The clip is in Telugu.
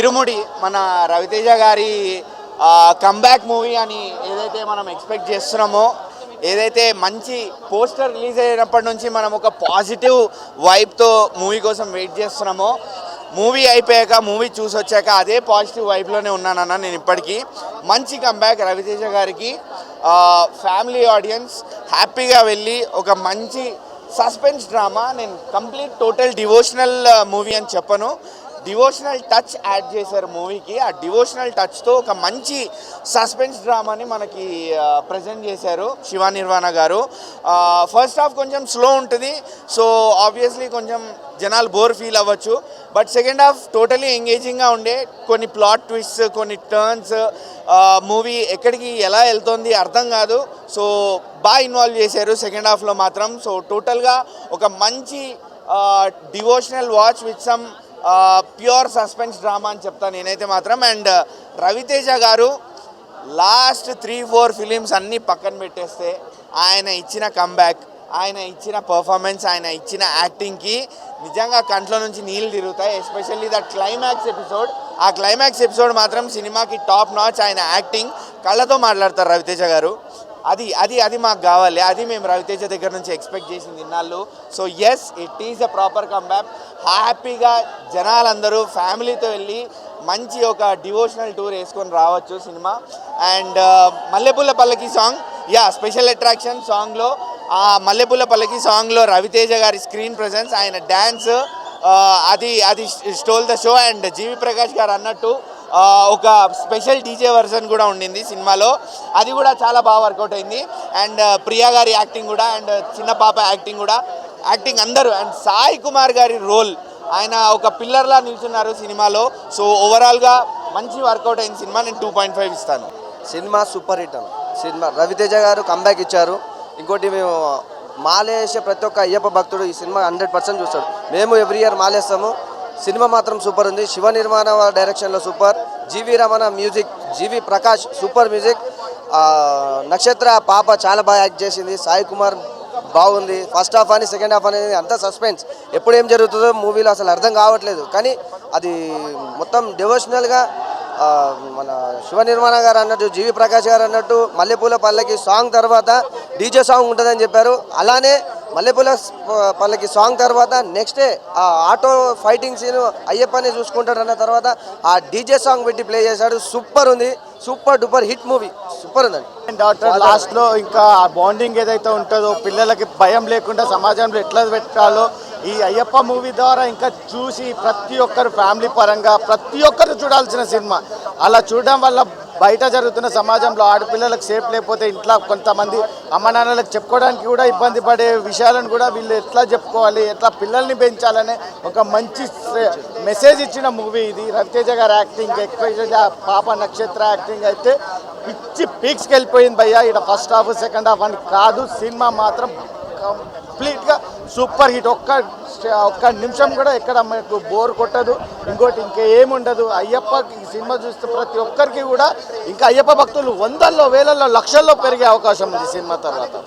ఇరుముడి మన రవితేజ గారి కమ్బ్యాక్ మూవీ అని ఏదైతే మనం ఎక్స్పెక్ట్ చేస్తున్నామో, ఏదైతే మంచి పోస్టర్ రిలీజ్ అయినప్పటి నుంచి మనం ఒక పాజిటివ్ వైబ్తో మూవీ కోసం వెయిట్ చేస్తున్నామో, మూవీ అయిపోయాక మూవీ చూసి వచ్చాక అదే పాజిటివ్ వైబ్లోనే ఉన్నానన్న నేను ఇప్పటికీ. మంచి కమ్బ్యాక్ రవితేజ గారికి. ఫ్యామిలీ ఆడియన్స్ హ్యాపీగా వెళ్ళి ఒక మంచి సస్పెన్స్ డ్రామా, నేను కంప్లీట్ టోటల్ డివోషనల్ మూవీ అని చెప్పను, డివోషనల్ టచ్ యాడ్ చేశారు మూవీకి. ఆ డివోషనల్ టచ్తో ఒక మంచి సస్పెన్స్ డ్రామాని మనకి ప్రజెంట్ చేశారు శివ నిర్వాణ గారు. ఫస్ట్ హాఫ్ కొంచెం స్లో ఉంటుంది, సో ఆబ్వియస్లీ కొంచెం జనాలు బోర్ ఫీల్ అవ్వచ్చు. బట్ సెకండ్ హాఫ్ టోటలీ ఎంగేజింగ్గా ఉండే, కొన్ని ప్లాట్ ట్విస్ట్స్, కొన్ని టర్న్స్, మూవీ ఎక్కడికి ఎలా వెళ్తుంది అర్థం కాదు. సో బాగా ఇన్వాల్వ్ చేశారు సెకండ్ హాఫ్లో మాత్రం. సో టోటల్గా ఒక మంచి devotional watch with some pure suspense drama అని చెప్తాను నేనైతే మాత్రం. అండ్ రవితేజ గారు లాస్ట్ 3-4 ఫిలిమ్స్ అన్నీ పక్కన పెట్టేస్తే ఆయన ఇచ్చిన కమ్బ్యాక్, ఆయన ఇచ్చిన పర్ఫార్మెన్స్, ఆయన ఇచ్చిన యాక్టింగ్కి నిజంగా కంట్లో నుంచి నీళ్ళు తిరుగుతాయి. ఎస్పెషల్లీ ద క్లైమాక్స్ ఎపిసోడ్, ఆ క్లైమాక్స్ ఎపిసోడ్ మాత్రం సినిమాకి టాప్ నాచ్. ఆయన యాక్టింగ్ కళ్ళతో మాట్లాడతారు రవితేజ గారు. అది అది అది మాకు కావాలి, అది మేము రవితేజ దగ్గర నుంచి ఎక్స్పెక్ట్ చేసింది ఇన్నాళ్ళు. So yes, it is a proper comeback. హ్యాపీగా జనాలందరూ ఫ్యామిలీతో వెళ్ళి మంచి ఒక డివోషనల్ టూర్ వేసుకొని రావచ్చు సినిమా. అండ్ మల్లెపూల పల్లకి సాంగ్, స్పెషల్ అట్రాక్షన్ సాంగ్లో, ఆ మల్లెపూల పల్లకి సాంగ్లో రవితేజ గారి స్క్రీన్ ప్రెజెన్స్, ఆయన డ్యాన్స్, అది అది స్టోల్ ద షో. అండ్ జీవి ప్రకాష్ గారు అన్నట్టు ఒక స్పెషల్ డీజే వర్షన్ కూడా ఉండింది సినిమాలో, అది కూడా చాలా బాగా వర్కౌట్ అయింది. అండ్ ప్రియా గారి యాక్టింగ్ కూడా, అండ్ చిన్న పాప యాక్టింగ్ కూడా, యాక్టింగ్ అందరూ. అండ్ సాయి కుమార్ గారి రోల్, ఆయన ఒక పిల్లర్లా నిల్చున్నారు సినిమాలో. సో ఓవరాల్గా మంచి వర్కౌట్ అయిన సినిమా. నేను 2.5 ఇస్తాను. సినిమా సూపర్ హిట్ అన్న. సినిమా రవితేజ గారు కంబ్యాక్ ఇచ్చారు. ఇంకోటి, మేము మాలేసే ప్రతి ఒక్క అయ్యప్ప భక్తుడు ఈ సినిమా 100% చూస్తాడు. మేము ఎవ్రీ ఇయర్ మాలేస్తాము. సినిమా మాత్రం సూపర్ ఉంది. శివ నిర్మాణ డైరెక్షన్లో సూపర్, జీవి రమణ మ్యూజిక్, జీవి ప్రకాష్ సూపర్ మ్యూజిక్, నక్షత్ర పాప చాలా బాగా యాక్ట్ చేసింది, సాయి కుమార్ బాగుంది. ఫస్ట్ హాఫ్ అని సెకండ్ హాఫ్ అనేది అంతా సస్పెన్స్, ఎప్పుడు ఏం జరుగుతుందో మూవీలో అసలు అర్థం కావట్లేదు. కానీ అది మొత్తం డివోషనల్గా మన శివ నిర్మాణ గారు అన్నట్టు, జీవి ప్రకాష్ గారు అన్నట్టు మల్లెపూల పల్లకి సాంగ్ తర్వాత డీజే సాంగ్ ఉంటుందని చెప్పారు. అలానే మల్లెపూల పల్లకి సాంగ్ తర్వాత నెక్స్ట్ డే ఆ ఆటో ఫైటింగ్ సీన్ అయ్యప్పని చూసుకుంటాడు అన్న తర్వాత ఆ డీజే సాంగ్ పెట్టి ప్లే చేశాడు. సూపర్ ఉంది, super duper hit movie, super ఉందండి. డాక్టర్ లాస్ట్లో ఇంకా బాండింగ్ ఏదైతే ఉంటుందో, పిల్లలకి భయం లేకుండా సమాజంలో ఎట్లా పెట్టాలో ఈ అయ్యప్ప మూవీ ద్వారా ఇంకా చూసి ప్రతి ఒక్కరు ఫ్యామిలీ పరంగా ప్రతి ఒక్కరు చూడాల్సిన సినిమా. అలా చూడడం వల్ల బయట జరుగుతున్న సమాజంలో ఆడపిల్లలకు సేఫ్ లేకపోతే ఇంట్లో కొంతమంది అమ్మ నాన్నలకు చెప్పుకోవడానికి కూడా ఇబ్బంది పడే విషయాలను కూడా వీళ్ళు ఎట్లా చెప్పుకోవాలి, ఎట్లా పిల్లల్ని పెంచాలనే ఒక మంచి మెసేజ్ ఇచ్చిన మూవీ ఇది. రవితేజ గారి యాక్టింగ్, ఎక్స్పెషల్గా పాప నక్షత్ర యాక్టింగ్ అయితే పిచ్చి పీక్స్కి వెళ్ళిపోయింది భయ్యా. ఇక్కడ ఫస్ట్ హాఫ్ సెకండ్ హాఫ్ అని కాదు, సినిమా మాత్రం కంప్లీట్గా సూపర్ హిట్. ఒక్క నిమిషం కూడా ఎక్కడ మనకు బోర్ కొట్టదు. ఇంకోటి ఇంకా ఏముండదు. అయ్యప్ప సినిమా చూస్తే ప్రతి ఒక్కరికి కూడా ఇంకా అయ్యప్ప భక్తులు 100,000, 1,000,000, లక్షల్లో పెరిగే అవకాశం ఉంది సినిమా తర్వాత.